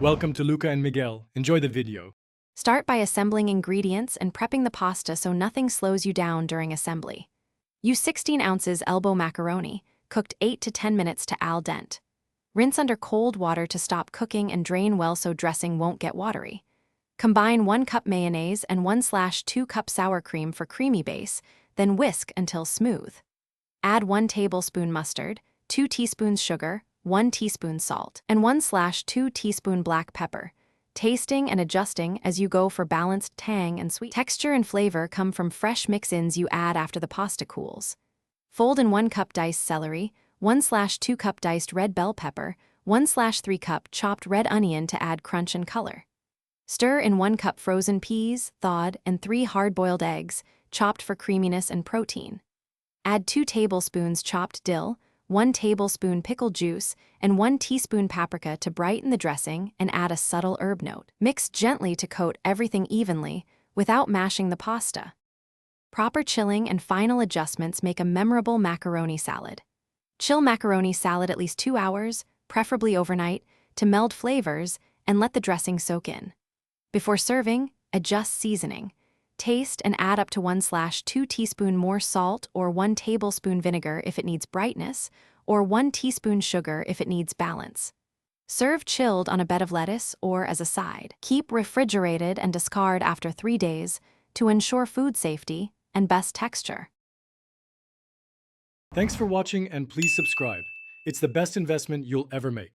Welcome to Luca and Miguel. Enjoy the video. Start by assembling ingredients and prepping the pasta so nothing slows you down during assembly. Use 16 ounces elbow macaroni, cooked 8 to 10 minutes to al dente. Rinse under cold water to stop cooking and drain well so dressing won't get watery. Combine 1 cup mayonnaise and 1/2 cup sour cream for creamy base, then whisk until smooth. Add 1 tablespoon mustard, 2 teaspoons sugar, 1 teaspoon salt, and 1/2 teaspoon black pepper, tasting and adjusting as you go for balanced tang and sweet. Texture and flavor come from fresh mix-ins you add after the pasta cools. Fold in 1 cup diced celery, 1/2 cup diced red bell pepper, 1/3 cup chopped red onion to add crunch and color. Stir in 1 cup frozen peas, thawed, and 3 hard-boiled eggs, chopped for creaminess and protein. Add 2 tablespoons chopped dill, 1 tablespoon pickle juice, and 1 teaspoon paprika to brighten the dressing and add a subtle herb note. Mix gently to coat everything evenly without mashing the pasta. Proper chilling and final adjustments make a memorable macaroni salad. Chill macaroni salad at least 2 hours, preferably overnight, to meld flavors and let the dressing soak in. Before serving, adjust seasoning. Taste and add up to 1/2 teaspoon more salt or 1 tablespoon vinegar if it needs brightness, or 1 teaspoon sugar if it needs balance. Serve chilled on a bed of lettuce or as a side. Keep refrigerated and discard after 3 days to ensure food safety and best texture. Thanks for watching and please subscribe. It's the best investment you'll ever make.